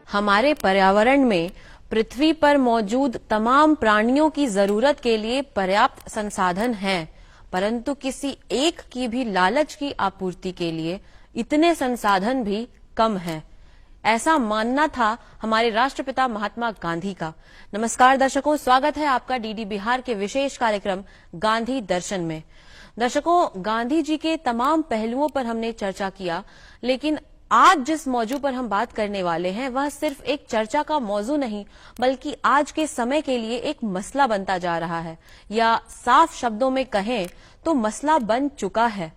हमारे पर्यावरण में पृथ्वी पर मौजूद तमाम प्राणियों की जरूरत के लिए पर्याप्त संसाधन हैं, परंतु किसी एक की भी लालच की आपूर्ति के लिए इतने संसाधन भी कम हैं। ऐसा मानना था हमारे राष्ट्रपिता महात्मा गांधी का। नमस्कार दर्शकों, स्वागत है आपका डीडी बिहार के विशेष कार्यक्रम गांधी दर्शन में। दर्शकों, गांधी जी के तमाम पहलुओं पर हमने चर्चा किया, लेकिन आज जिस मौजू पर हम बात करने वाले हैं वह सिर्फ एक चर्चा का मौजू नहीं, बल्कि आज के समय के लिए एक मसला बनता जा रहा है, या साफ शब्दों में कहें तो मसला बन चुका है।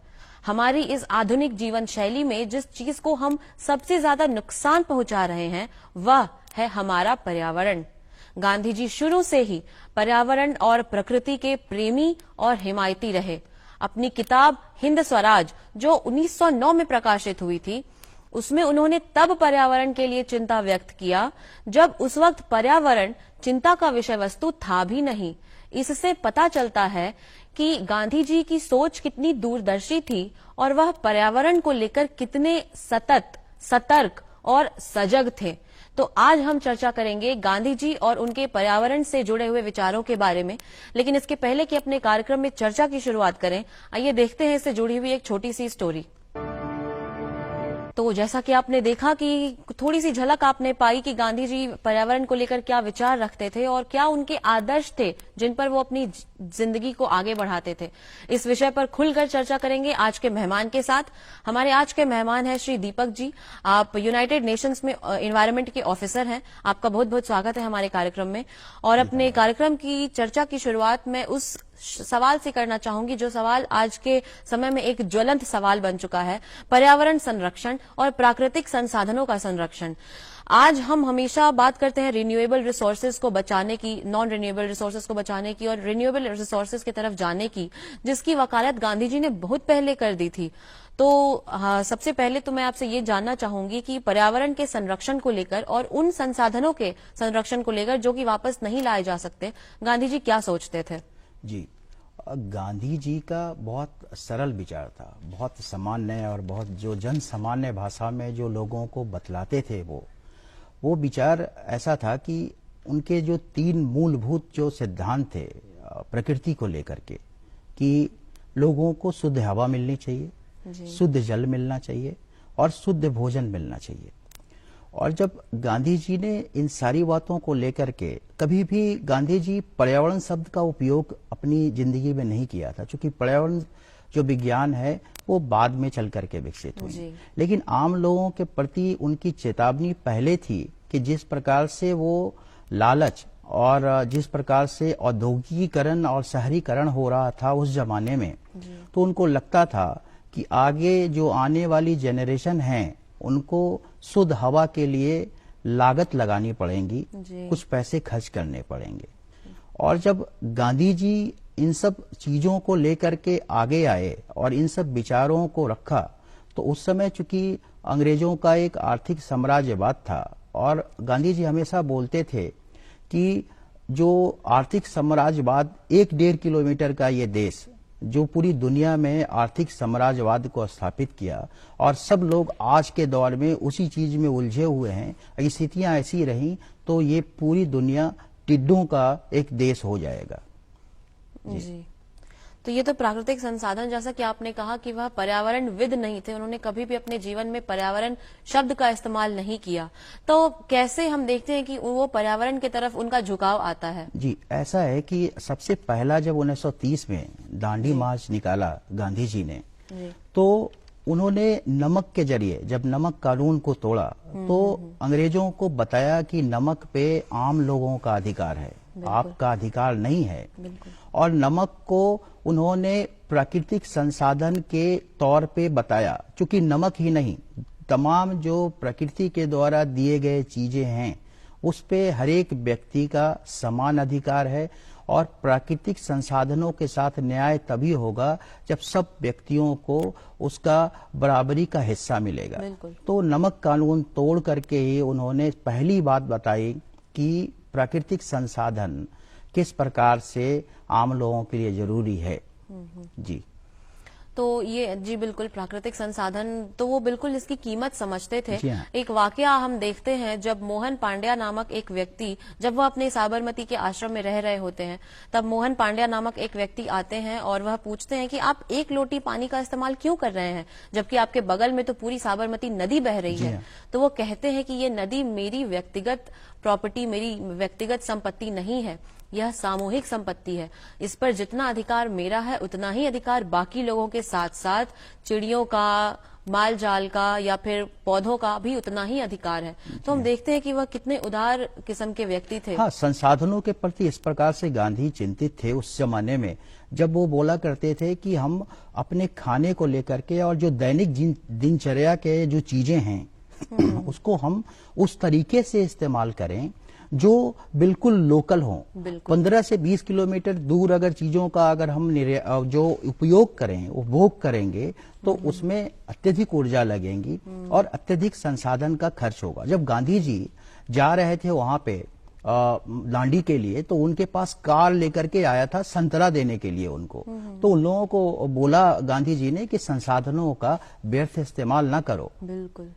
हमारी इस आधुनिक जीवन शैली में जिस चीज को हम सबसे ज्यादा नुकसान पहुंचा रहे हैं वह है हमारा पर्यावरण। गांधी जी शुरू से ही पर्यावरण और प्रकृति के प्रेमी और हिमायती रहे। अपनी किताब हिंद स्वराज जो 1909 में प्रकाशित हुई थी, उसमें उन्होंने तब पर्यावरण के लिए चिंता व्यक्त किया जब उस वक्त पर्यावरण चिंता का विषय वस्तु था भी नहीं। इससे पता चलता है कि गांधी जी की सोच कितनी दूरदर्शी थी और वह पर्यावरण को लेकर कितने सतत, सतर्क और सजग थे। तो आज हम चर्चा करेंगे गांधी जी और उनके पर्यावरण से जुड़े हुए विचारों के बारे में। लेकिन इसके पहले कि अपने कार्यक्रम में चर्चा की शुरुआत करें, आइए देखते हैं इससे जुड़ी हुई एक छोटी सी स्टोरी। तो जैसा कि आपने देखा कि थोड़ी सी झलक आपने पाई कि गांधी जी पर्यावरण को लेकर क्या विचार रखते थे और क्या उनके आदर्श थे जिन पर वो अपनी जिंदगी को आगे बढ़ाते थे। इस विषय पर खुलकर चर्चा करेंगे आज के मेहमान के साथ। हमारे आज के मेहमान हैं श्री दीपक जी। आप यूनाइटेड नेशंस में एनवायरनमेंट के ऑफिसर हैं। आपका बहुत बहुत स्वागत है हमारे कार्यक्रम में। और अपने कार्यक्रम की चर्चा की शुरुआत में उस सवाल से करना चाहूंगी जो सवाल आज के समय में एक ज्वलंत सवाल बन चुका है, पर्यावरण संरक्षण और प्राकृतिक संसाधनों का संरक्षण। आज हम हमेशा बात करते हैं रिन्यूएबल रिसोर्सेज को बचाने की, नॉन रिन्यूएबल रिसोर्सेज को बचाने की और रिन्यूएबल रिसोर्सेज की तरफ जाने की, जिसकी वकालत गांधी जी ने बहुत पहले कर दी थी। तो सबसे पहले तो मैं आपसे ये जानना चाहूंगी कि पर्यावरण के संरक्षण को लेकर और उन संसाधनों के संरक्षण को लेकर जो कि वापस नहीं लाए जा सकते, गांधी जी क्या सोचते थे? जी, गांधी जी का बहुत सरल विचार था, बहुत सामान्य और बहुत जो जन सामान्य भाषा में जो लोगों को बतलाते थे वो विचार ऐसा था कि उनके जो तीन मूलभूत जो सिद्धांत थे प्रकृति को लेकर के, कि लोगों को शुद्ध हवा मिलनी चाहिए, शुद्ध जल मिलना चाहिए और शुद्ध भोजन मिलना चाहिए। और जब गांधी जी ने इन सारी बातों को लेकर के, कभी भी गांधी जी पर्यावरण शब्द का उपयोग अपनी जिंदगी में नहीं किया था, क्योंकि पर्यावरण जो विज्ञान है वो बाद में चल करके विकसित हुई। लेकिन आम लोगों के प्रति उनकी चेतावनी पहले थी कि जिस प्रकार से वो लालच और जिस प्रकार से औद्योगिकीकरण और शहरीकरण हो रहा था उस जमाने में, तो उनको लगता था कि आगे जो आने वाली जेनरेशन है उनको शुद्ध हवा के लिए लागत लगानी पड़ेगी, कुछ पैसे खर्च करने पड़ेंगे। और जब गांधी जी इन सब चीजों को लेकर के आगे आए और इन सब विचारों को रखा, तो उस समय चूंकि अंग्रेजों का एक आर्थिक साम्राज्यवाद था और गांधी जी हमेशा बोलते थे कि जो आर्थिक साम्राज्यवाद 1-1.5 किलोमीटर का ये देश जो पूरी दुनिया में आर्थिक साम्राज्यवाद को स्थापित किया और सब लोग आज के दौर में उसी चीज में उलझे हुए हैं, स्थितियां ऐसी रही तो ये पूरी दुनिया टिड्डों का एक देश हो जाएगा। जी। तो ये तो प्राकृतिक संसाधन, जैसा कि आपने कहा कि वह पर्यावरण विद नहीं थे, उन्होंने कभी भी अपने जीवन में पर्यावरण शब्द का इस्तेमाल नहीं किया। तो कैसे हम देखते हैं कि वो पर्यावरण की तरफ उनका झुकाव आता है? जी, ऐसा है कि सबसे पहला जब 1930 में दांडी मार्च निकाला गांधी जी ने, तो उन्होंने नमक के जरिए जब नमक कानून को तोड़ा तो अंग्रेजों को बताया कि नमक पे आम लोगों का अधिकार है, आपका अधिकार नहीं है। और नमक को उन्होंने प्राकृतिक संसाधन के तौर पे बताया, क्योंकि नमक ही नहीं, तमाम जो प्रकृति के द्वारा दिए गए चीजें हैं उस पे हर एक व्यक्ति का समान अधिकार है और प्राकृतिक संसाधनों के साथ न्याय तभी होगा जब सब व्यक्तियों को उसका बराबरी का हिस्सा मिलेगा। तो नमक कानून तोड़ करके ही उन्होंने पहली बात बताई कि प्राकृतिक संसाधन किस प्रकार से आम लोगों के लिए जरूरी है। जी, तो ये जी बिल्कुल, प्राकृतिक संसाधन तो वो बिल्कुल इसकी कीमत समझते थे। जी हाँ। एक वाकया हम देखते हैं, जब मोहन पांड्या नामक एक व्यक्ति, जब वह अपने साबरमती के आश्रम में रह रहे होते हैं, तब मोहन पांड्या नामक एक व्यक्ति आते हैं और वह पूछते हैं कि आप एक लोटी पानी का इस्तेमाल क्यों कर रहे हैं, जबकि आपके बगल में तो पूरी साबरमती नदी बह रही है। तो वो कहते हैं कि ये नदी मेरी व्यक्तिगत प्रॉपर्टी, मेरी व्यक्तिगत संपत्ति नहीं है, यह सामूहिक संपत्ति है। इस पर जितना अधिकार मेरा है उतना ही अधिकार बाकी लोगों के साथ साथ चिड़ियों का, माल जाल का या फिर पौधों का भी उतना ही अधिकार है। तो हम देखते हैं कि वह कितने उदार किस्म के व्यक्ति थे। हाँ, संसाधनों के प्रति इस प्रकार से गांधी चिंतित थे उस जमाने में, जब वो बोला करते थे कि हम अपने खाने को लेकर के और जो दैनिक दिनचर्या के जो चीजें हैं उसको हम उस तरीके से इस्तेमाल करें जो बिल्कुल लोकल हो। 15 से 20 किलोमीटर दूर अगर चीजों का अगर हम जो उपयोग करें, उपभोग करेंगे, तो उसमें अत्यधिक ऊर्जा लगेगी और अत्यधिक संसाधन का खर्च होगा। जब गांधी जी जा रहे थे वहां पे दांडी के लिए, तो उनके पास कार लेकर के आया था संतरा देने के लिए उनको। तो उन लोगों को बोला गांधी जी ने कि संसाधनों का व्यर्थ इस्तेमाल न करो। बिल्कुल,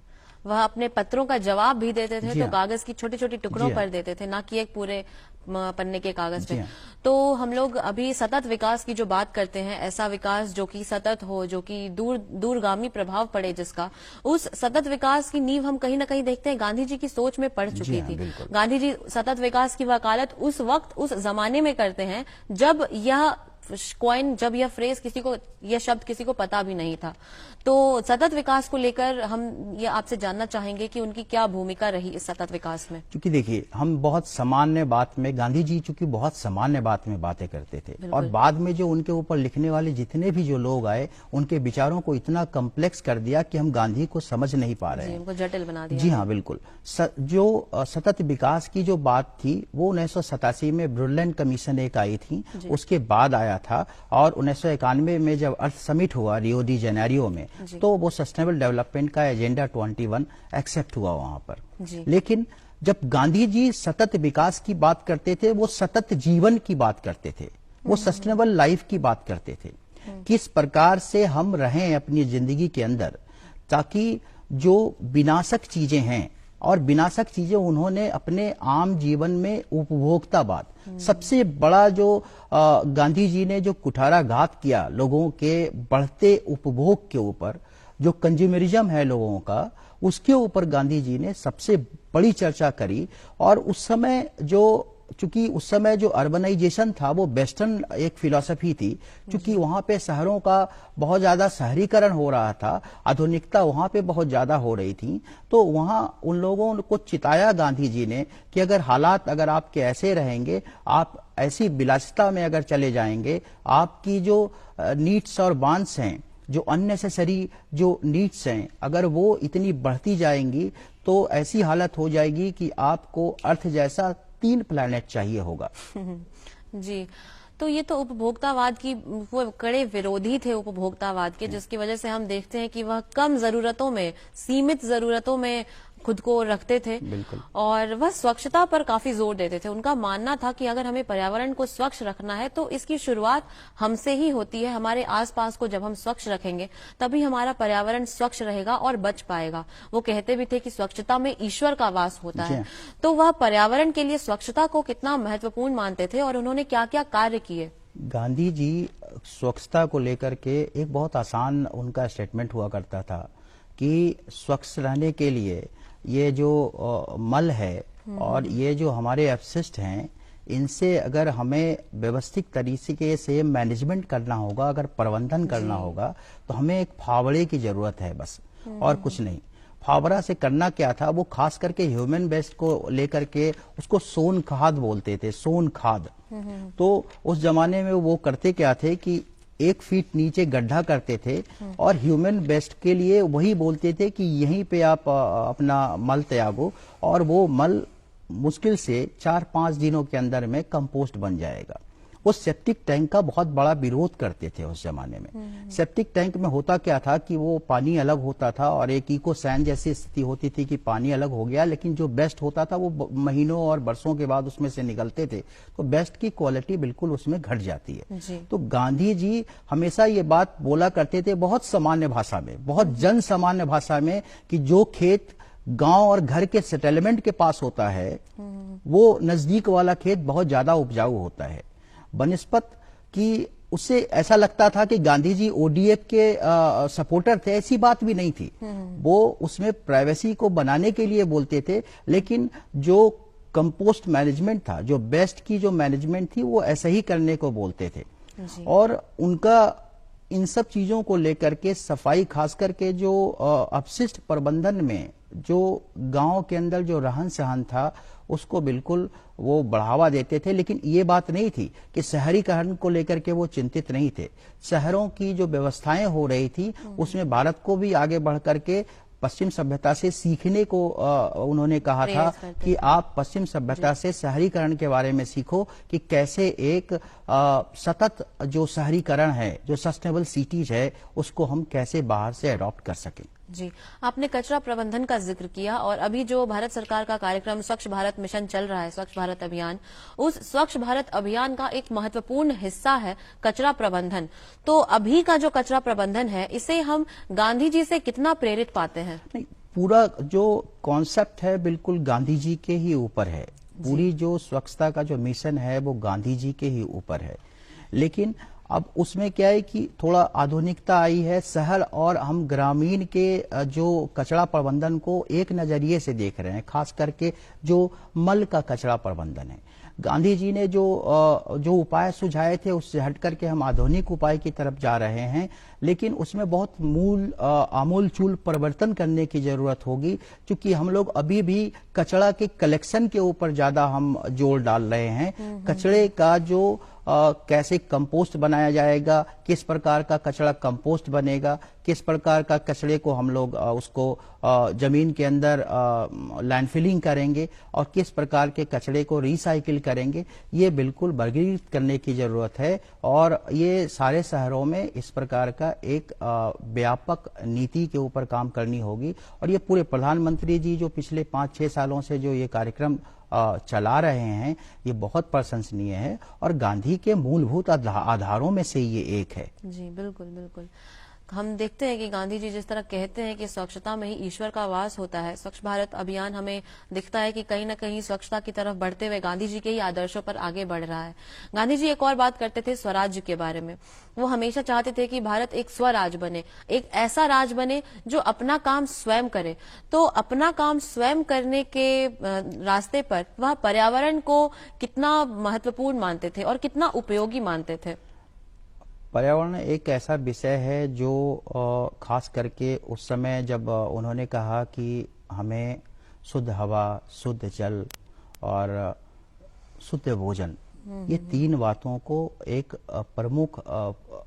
वह अपने पत्रों का जवाब भी देते थे तो कागज की छोटी छोटी टुकड़ों पर देते थे, ना कि एक पूरे पन्ने के कागज पे। तो हम लोग अभी सतत विकास की जो बात करते हैं, ऐसा विकास जो कि सतत हो, जो कि दूरगामी प्रभाव पड़े जिसका, उस सतत विकास की नींव हम कहीं ना कहीं देखते हैं गांधी जी की सोच में पड़ चुकी थी। गांधी जी सतत विकास की वकालत उस वक्त, उस जमाने में करते हैं जब यह कॉइन, जब यह फ्रेज किसी को, यह शब्द किसी को पता भी नहीं था। तो सतत विकास को लेकर हम ये आपसे जानना चाहेंगे कि उनकी क्या भूमिका रही इस सतत विकास में। क्योंकि देखिए, हम बहुत सामान्य बात में, गांधी जी चूंकि बहुत सामान्य बात में बातें करते थे, और बाद में जो उनके ऊपर लिखने वाले जितने भी जो लोग आए, उनके विचारों को इतना कम्प्लेक्स कर दिया कि हम गांधी को समझ नहीं पा रहे हैं, उनको जटिल बना दिया। जी हाँ, बिल्कुल। जो सतत विकास की जो बात थी वो 1987 में ब्रुनलैंड कमीशन एक आई थी, उसके बाद आया था, और 1991 में जब अर्थ समिट हुआ रियो डी जेनेरियो में, तो वो सस्टेनेबल डेवलपमेंट का एजेंडा 21 एक्सेप्ट हुआ वहां पर। लेकिन जब गांधी जी सतत विकास की बात करते थे, वो सतत जीवन की बात करते थे, वो सस्टेनेबल लाइफ की बात करते थे। किस प्रकार से हम रहें अपनी जिंदगी के अंदर, ताकि जो विनाशक चीजें हैं, और विनाशक चीजें उन्होंने अपने आम जीवन में उपभोक्तावाद, सबसे बड़ा जो गांधी जी ने जो कुठाराघात किया लोगों के बढ़ते उपभोग के ऊपर, जो कंज्यूमरिज्म है लोगों का, उसके ऊपर गांधी जी ने सबसे बड़ी चर्चा करी। और उस समय जो, चूंकि उस समय जो अर्बनाइजेशन था वो वेस्टर्न एक फिलॉसफी थी, चूंकि वहां पे शहरों का बहुत ज्यादा शहरीकरण हो रहा था, आधुनिकता वहां पे बहुत ज्यादा हो रही थी, तो वहां उन लोगों को चिताया गांधी जी ने कि अगर हालात अगर आपके ऐसे रहेंगे, आप ऐसी विलासिता में अगर चले जाएंगे, आपकी जो नीड्स और वांट्स हैं, जो अननेसेसरी जो नीड्स हैं, अगर वो इतनी बढ़ती जाएंगी तो ऐसी हालत हो जाएगी कि आपको अर्थ जैसा 3 प्लैनेट चाहिए होगा। जी, तो ये तो उपभोक्तावाद की, वो कड़े विरोधी थे उपभोक्तावाद के, जिसकी वजह से हम देखते हैं कि वह कम जरूरतों में, सीमित जरूरतों में खुद को रखते थे, और वह स्वच्छता पर काफी जोर देते थे। उनका मानना था कि अगर हमें पर्यावरण को स्वच्छ रखना है तो इसकी शुरुआत हमसे ही होती है। हमारे आसपास को जब हम स्वच्छ रखेंगे तभी हमारा पर्यावरण स्वच्छ रहेगा और बच पाएगा। वो कहते भी थे कि स्वच्छता में ईश्वर का वास होता है। तो वह पर्यावरण के लिए स्वच्छता को कितना महत्वपूर्ण मानते थे और उन्होंने क्या क्या कार्य किए। गांधी जी स्वच्छता को लेकर के एक बहुत आसान उनका स्टेटमेंट हुआ करता था कि स्वच्छ रहने के लिए ये जो मल है और ये जो हमारे अपशिष्ट हैं, इनसे अगर हमें व्यवस्थित तरीके से मैनेजमेंट करना होगा, अगर प्रबंधन करना होगा, तो हमें एक फावड़े की जरूरत है बस, और कुछ नहीं। फावड़ा से करना क्या था, वो खास करके ह्यूमन वेस्ट को लेकर के उसको सोन खाद बोलते थे, सोन खाद। तो उस जमाने में वो करते क्या थे कि 1 फीट नीचे गड्ढा करते थे और ह्यूमन वेस्ट के लिए वही बोलते थे कि यहीं पे आप अपना मल त्यागो, और वो मल मुश्किल से 4-5 दिनों के अंदर में कंपोस्ट बन जाएगा। वो सेप्टिक टैंक का बहुत बड़ा विरोध करते थे उस जमाने में। सेप्टिक टैंक में होता क्या था कि वो पानी अलग होता था और एक इको सैन जैसी स्थिति होती थी कि पानी अलग हो गया, लेकिन जो बेस्ट होता था वो महीनों और बरसों के बाद उसमें से निकलते थे, तो बेस्ट की क्वालिटी बिल्कुल उसमें घट जाती है। तो गांधी जी हमेशा ये बात बोला करते थे बहुत सामान्य भाषा में, बहुत जन सामान्य भाषा में, कि जो खेत गांव और घर के सेटलमेंट के पास होता है वो नजदीक वाला खेत बहुत ज्यादा उपजाऊ होता है। बनिस्पत कि उससे ऐसा लगता था कि गांधी जी ओडीएफ के सपोर्टर थे, ऐसी बात भी नहीं थी। वो उसमें प्राइवेसी को बनाने के लिए बोलते थे, लेकिन जो कंपोस्ट मैनेजमेंट था, जो बेस्ट की जो मैनेजमेंट थी, वो ऐसा ही करने को बोलते थे। और उनका इन सब चीजों को लेकर के सफाई, खास करके जो अपशिष्ट प्रबंधन में जो गांव के अंदर जो रहन सहन था उसको बिल्कुल वो बढ़ावा देते थे। लेकिन ये बात नहीं थी कि शहरीकरण को लेकर के वो चिंतित नहीं थे। शहरों की जो व्यवस्थाएं हो रही थी उसमें भारत को भी आगे बढ़ करके पश्चिम सभ्यता से सीखने को उन्होंने कहा था कि आप पश्चिम सभ्यता से शहरीकरण के बारे में सीखो कि कैसे एक सतत जो शहरीकरण है, जो सस्टेनेबल सिटीज है, उसको हम कैसे बाहर से अडॉप्ट कर सकें। जी, आपने कचरा प्रबंधन का जिक्र किया और अभी जो भारत सरकार का कार्यक्रम स्वच्छ भारत मिशन चल रहा है, स्वच्छ भारत अभियान, उस स्वच्छ भारत अभियान का एक महत्वपूर्ण हिस्सा है कचरा प्रबंधन। तो अभी का जो कचरा प्रबंधन है, इसे हम गांधी जी से कितना प्रेरित पाते हैं? नहीं, पूरा जो कॉन्सेप्ट है बिल्कुल गांधी जी के ही ऊपर है। पूरी जो स्वच्छता का जो मिशन है वो गांधी जी के ही ऊपर है। लेकिन अब उसमें क्या है कि थोड़ा आधुनिकता आई है, शहर और हम ग्रामीण के जो कचरा प्रबंधन को एक नजरिए से देख रहे हैं, खास करके जो मल का कचरा प्रबंधन है। गांधी जी ने जो उपाय सुझाए थे उससे हट करके हम आधुनिक उपाय की तरफ जा रहे हैं, लेकिन उसमें बहुत आमूल चूल परिवर्तन करने की जरूरत होगी, क्योंकि हम लोग अभी भी कचरा के कलेक्शन के ऊपर ज्यादा हम जोर डाल रहे हैं। कचरे का जो कैसे कंपोस्ट बनाया जाएगा, किस प्रकार का कचरा कंपोस्ट बनेगा, किस प्रकार का कचरे को हम लोग उसको जमीन के अंदर लैंडफिलिंग करेंगे और किस प्रकार के कचरे को रिसाइकिल करेंगे, ये बिल्कुल वर्गीकृत करने की जरूरत है। और ये सारे शहरों में इस प्रकार का एक व्यापक नीति के ऊपर काम करनी होगी। और ये पूरे प्रधानमंत्री जी जो पिछले 5-6 सालों से जो ये कार्यक्रम चला रहे हैं, ये बहुत प्रशंसनीय है और गांधी के मूलभूत आधारों में से ये एक है। जी बिल्कुल बिल्कुल। हम देखते हैं कि गांधी जी जिस तरह कहते हैं कि स्वच्छता में ही ईश्वर का वास होता है, स्वच्छ भारत अभियान हमें दिखता है कि कहीं न कहीं स्वच्छता की तरफ बढ़ते हुए गांधी जी के ही आदर्शों पर आगे बढ़ रहा है। गांधी जी एक और बात करते थे स्वराज्य के बारे में। वो हमेशा चाहते थे कि भारत एक स्वराज बने, एक ऐसा राज बने जो अपना काम स्वयं करे। तो अपना काम स्वयं करने के रास्ते पर वह पर्यावरण को कितना महत्वपूर्ण मानते थे और कितना उपयोगी मानते थे? पर्यावरण एक ऐसा विषय है जो खास करके उस समय जब उन्होंने कहा कि हमें शुद्ध हवा, शुद्ध जल और शुद्ध भोजन, ये 3 बातों को एक प्रमुख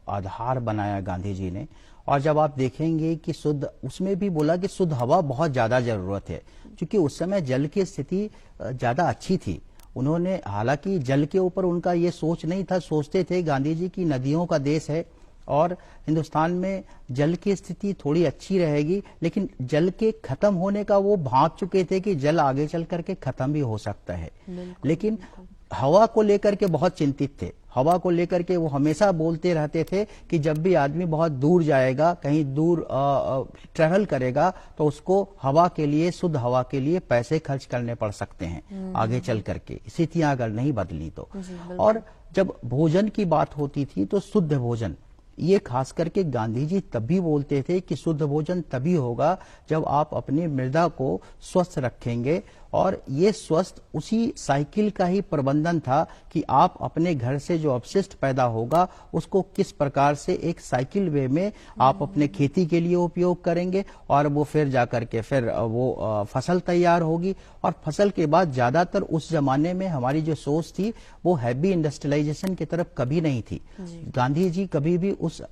आधार बनाया गांधी जी ने। और जब आप देखेंगे कि शुद्ध, उसमें भी बोला कि शुद्ध हवा बहुत ज्यादा जरूरत है, क्योंकि उस समय जल की स्थिति ज्यादा अच्छी थी। उन्होंने, हालांकि जल के ऊपर उनका ये सोच नहीं था, सोचते थे गांधी जी की नदियों का देश है और हिंदुस्तान में जल की स्थिति थोड़ी अच्छी रहेगी, लेकिन जल के खत्म होने का वो भांप चुके थे कि जल आगे चल करके खत्म भी हो सकता है। लेकिन हवा को लेकर के बहुत चिंतित थे। हवा को लेकर के वो हमेशा बोलते रहते थे कि जब भी आदमी बहुत दूर जाएगा, कहीं दूर ट्रैवल करेगा, तो उसको हवा के लिए, शुद्ध हवा के लिए पैसे खर्च करने पड़ सकते हैं आगे चल करके, स्थितियां अगर नहीं बदली तो। और जब भोजन की बात होती थी तो शुद्ध भोजन, ये खास करके गांधी जी तभी बोलते थे कि शुद्ध भोजन तभी होगा जब आप अपनी मृदा को स्वस्थ रखेंगे। और ये स्वस्थ उसी साइकिल का ही प्रबंधन था कि आप अपने घर से जो अपशिष्ट पैदा होगा उसको किस प्रकार से एक साइकिल वे में आप अपने खेती के लिए उपयोग करेंगे और वो फिर जाकर के फिर वो फसल तैयार होगी। और फसल के बाद ज्यादातर उस जमाने में हमारी जो सोच थी वो हैवी इंडस्ट्रियलाइजेशन की तरफ कभी नहीं थी। गांधी जी कभी भी उस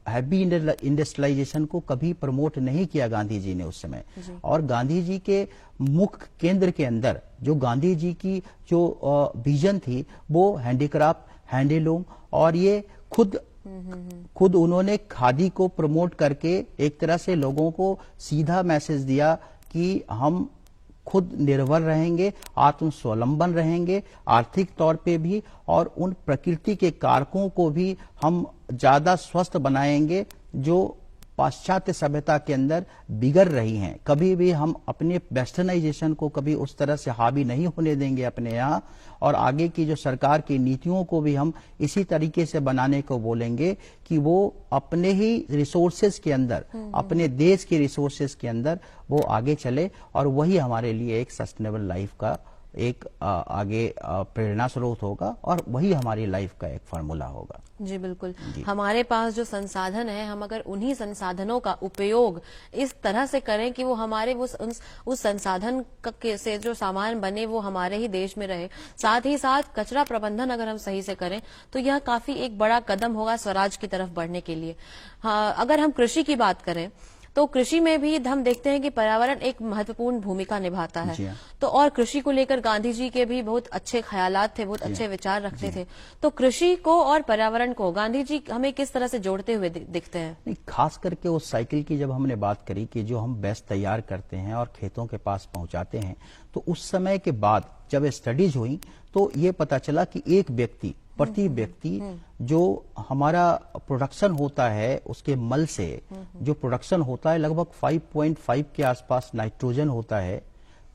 हैवी इंडस्ट्रियलाइजेशन को कभी प्रमोट नहीं किया गांधी जी ने उस समय। और गांधी जी के मुख्य केंद्र के अंदर जो गांधी जी की जो विजन थी वो हैंडीक्राफ्ट, हैंडलूम, और ये खुद उन्होंने खादी को प्रमोट करके एक तरह से लोगों को सीधा मैसेज दिया कि हम खुद निर्भर रहेंगे, आत्मस्वावलंबन रहेंगे आर्थिक तौर पे भी, और उन प्रकृति के कारकों को भी हम ज्यादा स्वस्थ बनाएंगे जो पाश्चात्य सभ्यता के अंदर बिगड़ रही हैं। कभी भी हम अपने वेस्टर्नाइजेशन को कभी उस तरह से हावी नहीं होने देंगे अपने यहाँ, और आगे की जो सरकार की नीतियों को भी हम इसी तरीके से बनाने को बोलेंगे कि वो अपने ही रिसोर्सेज के अंदर, अपने देश के रिसोर्सेज के अंदर वो आगे चले, और वही हमारे लिए एक सस्टेनेबल लाइफ का एक आगे प्रेरणा स्रोत होगा, और वही हमारी लाइफ का एक फार्मूला होगा। जी बिल्कुल। हमारे पास जो संसाधन है, हम अगर उन्हीं संसाधनों का उपयोग इस तरह से करें कि वो हमारे उस संसाधन से जो सामान बने वो हमारे ही देश में रहे, साथ ही साथ कचरा प्रबंधन अगर हम सही से करें तो यह काफी एक बड़ा कदम होगा स्वराज की तरफ बढ़ने के लिए। हाँ, अगर हम कृषि की बात करें तो कृषि में भी हम देखते हैं कि पर्यावरण एक महत्वपूर्ण भूमिका निभाता है। तो और कृषि को लेकर गांधी जी के भी बहुत अच्छे ख्यालात थे, बहुत अच्छे विचार रखते थे। तो कृषि को और पर्यावरण को गांधी जी हमें किस तरह से जोड़ते हुए दिखते हैं? नहीं, खास करके उस साइकिल की जब हमने बात करी कि जो हम बेस्ट तैयार करते हैं और खेतों के पास पहुंचाते हैं, तो उस समय के बाद जब स्टडीज हुई तो ये पता चला कि एक व्यक्ति, प्रति व्यक्ति जो हमारा प्रोडक्शन होता है उसके मल से जो प्रोडक्शन होता है लगभग 5.5 के आसपास नाइट्रोजन होता है,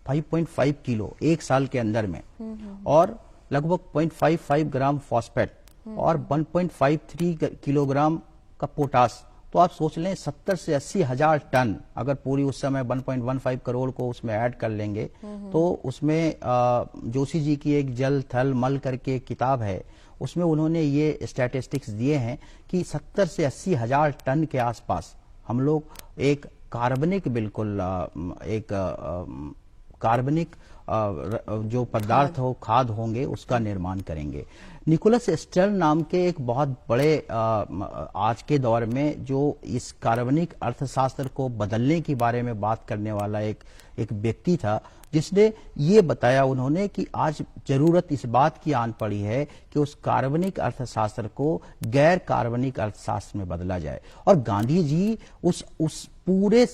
5.5 किलो एक साल के अंदर में, और लगभग 0.55 ग्राम फॉस्फेट और 1.53 किलोग्राम का पोटास। तो आप सोच लें 70 से 80 हजार टन, अगर पूरी उस समय 1.15 करोड़ को उसमें ऐड कर लेंगे तो उसमें जोशी जी की एक जल थल मल करके एक किताब है, उसमें उन्होंने ये स्टैटिस्टिक्स दिए हैं कि 70 से 80 हजार टन के आसपास हम लोग एक कार्बनिक, बिल्कुल एक कार्बनिक जो पदार्थ हो, खाद होंगे, उसका निर्माण करेंगे। निकोलस स्टर्न नाम के एक बहुत बड़े आज के दौर में जो इस कार्बनिक अर्थशास्त्र को बदलने के बारे में बात करने वाला एक व्यक्ति था, जिसने ये बताया उन्होंने कि आज जरूरत इस बात की आन पड़ी है कि उस कार्बनिक अर्थशास्त्र को गैर कार्बनिक अर्थशास्त्र में बदला जाए। और गांधी जी उस पूरे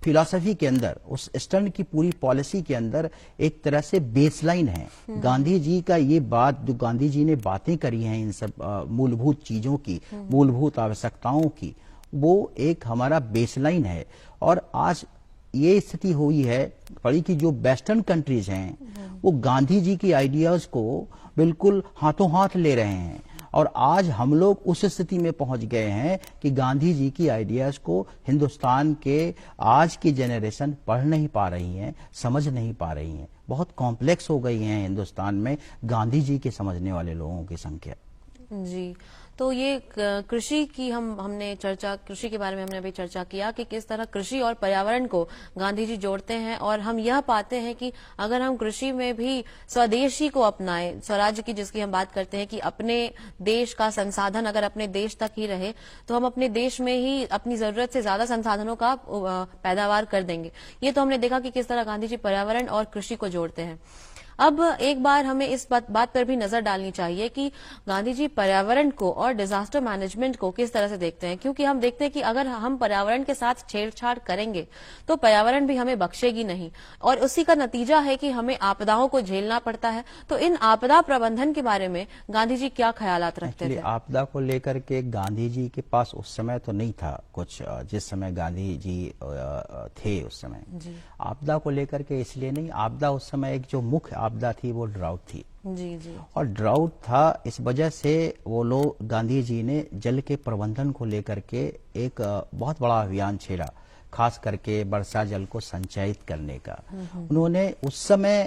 फिलॉसफी के अंदर, उस स्टर्न की पूरी पॉलिसी के अंदर एक तरह से बेसलाइन है। गांधी जी का ये बात, जो गांधी जी ने बातें करी हैं इन सब मूलभूत चीजों की, मूलभूत आवश्यकताओं की, वो एक हमारा बेसलाइन है। और आज ये स्थिति हुई है पड़ी कि जो वेस्टर्न कंट्रीज हैं वो गांधी जी की आइडियाज को बिल्कुल हाथों हाथ ले रहे हैं, और आज हम लोग उस स्थिति में पहुंच गए हैं कि गांधी जी की आइडियाज को हिंदुस्तान के आज की जनरेशन पढ़ नहीं पा रही है, समझ नहीं पा रही है। बहुत कॉम्प्लेक्स हो गई है हिंदुस्तान में गांधी जी के समझने वाले लोगों की संख्या। जी, तो ये कृषि की हमने चर्चा, कृषि के बारे में हमने अभी चर्चा किया कि किस तरह कृषि और पर्यावरण को गांधी जी जोड़ते हैं, और हम यह पाते हैं कि अगर हम कृषि में भी स्वदेशी को अपनाएं, स्वराज्य की जिसकी हम बात करते हैं कि अपने देश का संसाधन अगर अपने देश तक ही रहे तो हम अपने देश में ही अपनी जरूरत से ज्यादा संसाधनों का पैदावार कर देंगे। ये तो हमने देखा कि किस तरह गांधी जी पर्यावरण और कृषि को जोड़ते हैं। अब एक बार हमें इस बात पर भी नजर डालनी चाहिए कि गांधी जी पर्यावरण को और डिजास्टर मैनेजमेंट को किस तरह से देखते हैं, क्योंकि हम देखते हैं कि अगर हम पर्यावरण के साथ छेड़छाड़ करेंगे तो पर्यावरण भी हमें बख्शेगी नहीं, और उसी का नतीजा है कि हमें आपदाओं को झेलना पड़ता है। तो इन आपदा प्रबंधन के बारे में गांधी जी क्या ख्यालात रखते थे? आपदा को लेकर के गांधी जी के पास उस समय तो नहीं था कुछ, जिस समय गांधी जी थे उस समय आपदा को लेकर के इसलिए नहीं, आपदा उस समय एक जो मुख्य आपदा थी वो ड्राउट थी। जी। और ड्राउट था, इस वजह से वो लोग, गांधी जी ने जल के प्रबंधन को लेकर के एक बहुत बड़ा अभियान छेड़ा, खास करके वर्षा जल को संचयित करने का। उन्होंने उस समय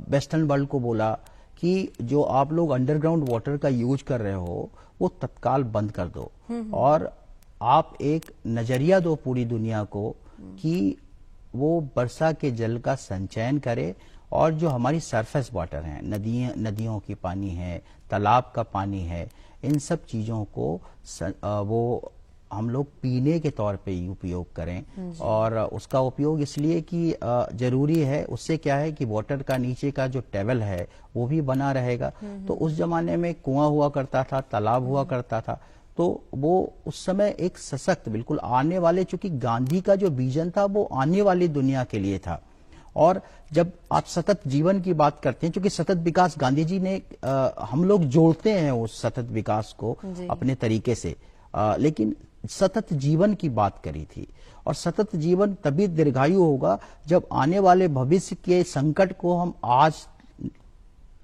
वेस्टर्न वर्ल्ड को बोला कि जो आप लोग अंडरग्राउंड वाटर का यूज कर रहे हो वो तत्काल बंद कर दो, और आप एक नजरिया दो पूरी दुनिया को कि वो वर्षा के जल का संचयन करे, और जो हमारी सरफेस वाटर है, नदियों की पानी है, तालाब का पानी है, इन सब चीजों को वो हम लोग पीने के तौर पे ही उपयोग करें, और उसका उपयोग इसलिए कि जरूरी है। उससे क्या है कि वाटर का नीचे का जो टेबल है वो भी बना रहेगा। तो उस जमाने में कुआं हुआ करता था, तालाब हुआ करता था, तो वो उस समय एक सशक्त, बिल्कुल आने वाले, चूंकि गांधी का जो विजन था वो आने वाली दुनिया के लिए था। और जब आप सतत जीवन की बात करते हैं, क्योंकि सतत विकास गांधी जी ने, हम लोग जोड़ते हैं उस सतत विकास को अपने तरीके से, लेकिन सतत जीवन की बात करी थी। और सतत जीवन तभी दीर्घायु होगा जब आने वाले भविष्य के संकट को हम आज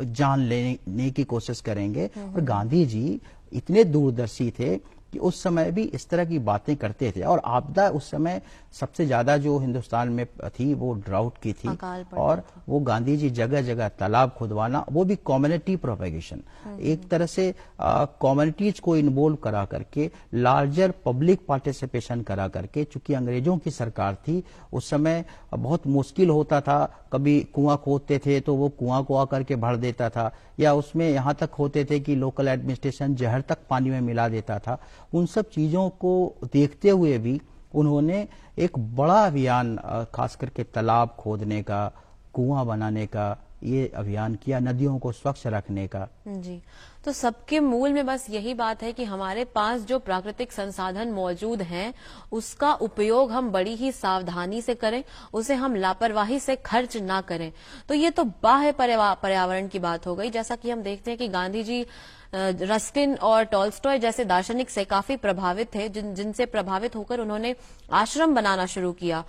जान लेने की कोशिश करेंगे। और गांधी जी इतने दूरदर्शी थे कि उस समय भी इस तरह की बातें करते थे। और आपदा उस समय सबसे ज्यादा जो हिंदुस्तान में थी वो ड्राउट की थी, और वो गांधी जी जगह जगह तालाब खुदवाना, वो भी कम्युनिटी प्रोपेगेशन, एक तरह से कम्युनिटीज को इन्वॉल्व करा करके, लार्जर पब्लिक पार्टिसिपेशन करा करके। चूंकि अंग्रेजों की सरकार थी उस समय, बहुत मुश्किल होता था, कभी कुआं खोदते थे तो वो कुआं को आकर के भर देता था, या उसमें यहां तक होते थे कि लोकल एडमिनिस्ट्रेशन जहर तक पानी में मिला देता था। उन सब चीजों को देखते हुए भी उन्होंने एक बड़ा अभियान, खास करके तालाब खोदने का, कुआं बनाने का, ये अभियान किया, नदियों को स्वच्छ रखने का। जी, तो सबके मूल में बस यही बात है कि हमारे पास जो प्राकृतिक संसाधन मौजूद हैं उसका उपयोग हम बड़ी ही सावधानी से करें, उसे हम लापरवाही से खर्च ना करें। तो ये तो बाह्य पर्यावरण की बात हो गई। जैसा कि हम देखते हैं कि गांधी जी रस्किन और टॉल्स्टॉय जैसे दार्शनिक से काफी प्रभावित थे, जिनसे प्रभावित होकर उन्होंने आश्रम बनाना शुरू किया।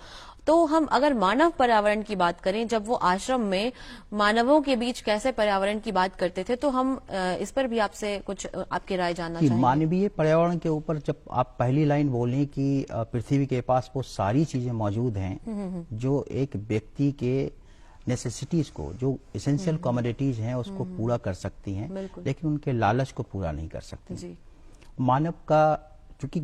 तो हम अगर मानव पर्यावरण की बात करें, जब वो आश्रम में मानवों के बीच कैसे पर्यावरण की बात करते थे, तो हम इस पर भी आपसे कुछ आपकी राय जानना चाहेंगे। मानवीय पर्यावरण के ऊपर जब आप पहली लाइन बोलें कि पृथ्वी के पास वो सारी चीजें मौजूद हैं जो एक व्यक्ति के नेसेसिटीज को, जो एसेंशियल कमोडिटीज हैं, उसको पूरा कर सकती हैं, लेकिन उनके लालच को पूरा नहीं कर सकती। जी। मानव का, क्योंकि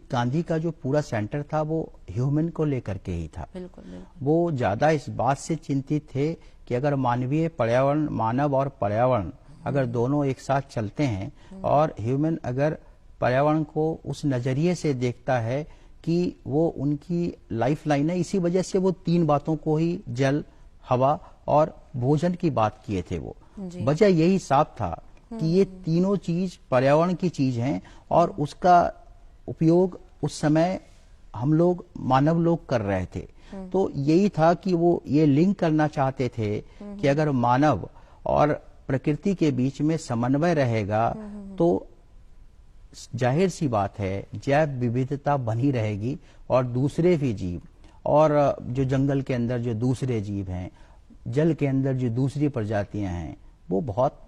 गांधी का जो पूरा सेंटर था वो ह्यूमन को लेकर के ही था। बिल्कुल, बिल्कुल। वो ज्यादा इस बात से चिंतित थे कि अगर मानवीय पर्यावरण, मानव और पर्यावरण अगर दोनों एक साथ चलते हैं, और ह्यूमन अगर पर्यावरण को उस नजरिए से देखता है कि वो उनकी लाइफ लाइन है, इसी वजह से वो तीन बातों को ही, जल, हवा और भोजन की बात किए थे। वो वजह यही साफ था कि ये तीनों चीज पर्यावरण की चीज हैं, और उसका उपयोग उस समय हम लोग, मानव लोग कर रहे थे। तो यही था कि वो ये लिंक करना चाहते थे कि अगर मानव और प्रकृति के बीच में समन्वय रहेगा तो जाहिर सी बात है जैव विविधता बनी रहेगी, और दूसरे भी जीव, और जो जंगल के अंदर जो दूसरे जीव हैं, जल के अंदर जो दूसरी प्रजातियां हैं, वो बहुत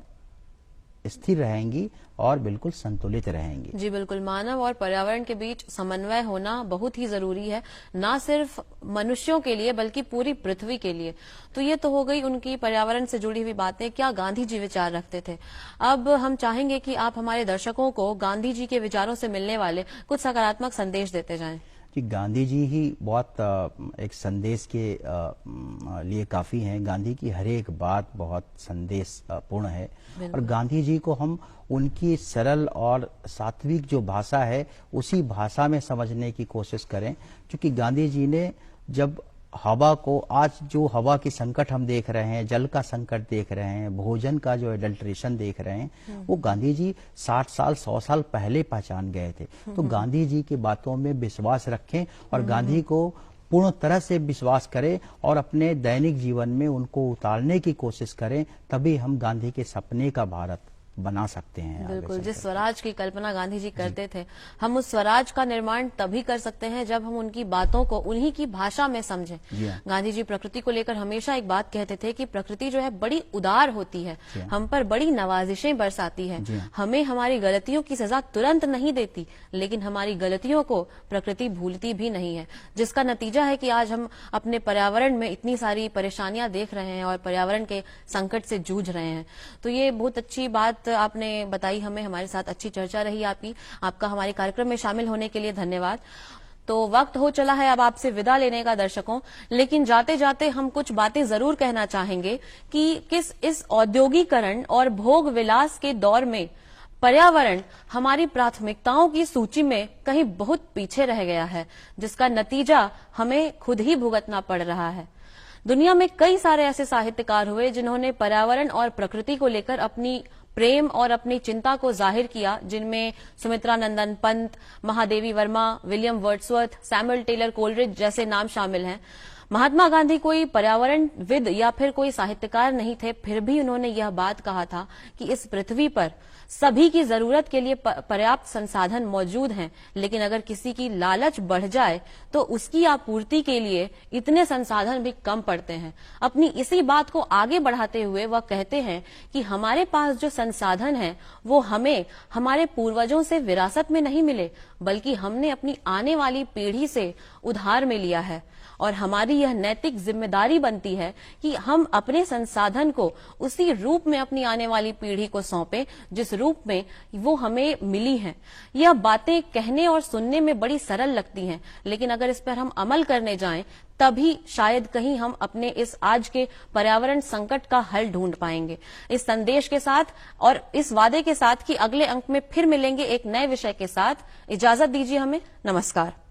स्थिर रहेंगी और बिल्कुल संतुलित रहेंगी। जी बिल्कुल, मानव और पर्यावरण के बीच समन्वय होना बहुत ही जरूरी है, ना सिर्फ मनुष्यों के लिए बल्कि पूरी पृथ्वी के लिए। तो ये तो हो गई उनकी पर्यावरण से जुड़ी हुई बातें, क्या गांधी जी विचार रखते थे। अब हम चाहेंगे कि आप हमारे दर्शकों को गांधी जी के विचारों से मिलने वाले कुछ सकारात्मक संदेश देते जाएं। कि गांधी जी ही बहुत एक संदेश के लिए काफी हैं। गांधी की हर एक बात बहुत संदेश पूर्ण है, और गांधी जी को हम उनकी सरल और सात्विक जो भाषा है उसी भाषा में समझने की कोशिश करें। क्योंकि गांधी जी ने जब हवा को, आज जो हवा की संकट हम देख रहे हैं, जल का संकट देख रहे हैं, भोजन का जो एडल्ट्रेशन देख रहे हैं, वो गांधी जी 60 साल 100 साल पहले पहचान गए थे। तो गांधी जी की बातों में विश्वास रखें और गांधी को पूर्ण तरह से विश्वास करें और अपने दैनिक जीवन में उनको उतारने की कोशिश करें, तभी हम गांधी के सपने का भारत बना सकते हैं। बिल्कुल, जिस स्वराज की कल्पना गांधी जी करते थे, हम उस स्वराज का निर्माण तभी कर सकते हैं जब हम उनकी बातों को उन्हीं की भाषा में समझें। गांधी जी प्रकृति को लेकर हमेशा एक बात कहते थे कि प्रकृति जो है बड़ी उदार होती है, हम पर बड़ी नवाजिशें बरसाती है, हमें हमारी गलतियों की सजा तुरंत नहीं देती, लेकिन हमारी गलतियों को प्रकृति भूलती भी नहीं है, जिसका नतीजा है कि आज हम अपने पर्यावरण में इतनी सारी परेशानियां देख रहे हैं और पर्यावरण के संकट से जूझ रहे हैं। तो ये बहुत अच्छी बात आपने बताई हमें, हमारे साथ अच्छी चर्चा रही आपका हमारे कार्यक्रम में शामिल होने के लिए धन्यवाद। तो वक्त हो चला है अब आपसे विदा लेने का दर्शकों, लेकिन जाते जाते हम कुछ बातें जरूर कहना चाहेंगे कि इस औद्योगिकरण और भोग विलास के दौर में पर्यावरण हमारी प्राथमिकताओं की सूची में कहीं बहुत पीछे रह गया है, जिसका नतीजा हमें खुद ही भुगतना पड़ रहा है। दुनिया में कई सारे ऐसे साहित्यकार हुए जिन्होंने पर्यावरण और प्रकृति को लेकर अपनी प्रेम और अपनी चिंता को जाहिर किया, जिनमें Sumitra Nandan Pant, Mahadevi Varma, William Wordsworth, Samuel Taylor Coleridge जैसे नाम शामिल हैं। महात्मा गांधी कोई पर्यावरणविद या फिर कोई साहित्यकार नहीं थे, फिर भी उन्होंने यह बात कहा था कि इस पृथ्वी पर सभी की जरूरत के लिए पर्याप्त संसाधन मौजूद हैं, लेकिन अगर किसी की लालच बढ़ जाए तो उसकी आपूर्ति के लिए इतने संसाधन भी कम पड़ते हैं। अपनी इसी बात को आगे बढ़ाते हुए वह कहते हैं कि हमारे पास जो संसाधन हैं वो हमें हमारे पूर्वजों से विरासत में नहीं मिले, बल्कि हमने अपनी आने वाली पीढ़ी से उधार में लिया है, और हमारी यह नैतिक जिम्मेदारी बनती है कि हम अपने संसाधन को उसी रूप में अपनी आने वाली पीढ़ी को सौंपें जिस रूप में वो हमें मिली हैं। यह बातें कहने और सुनने में बड़ी सरल लगती हैं, लेकिन अगर इस पर हम अमल करने जाएं तभी शायद कहीं हम अपने इस आज के पर्यावरण संकट का हल ढूंढ पाएंगे। इस संदेश के साथ और इस वादे के साथ कि अगले अंक में फिर मिलेंगे एक नए विषय के साथ, इजाजत दीजिए हमें। नमस्कार।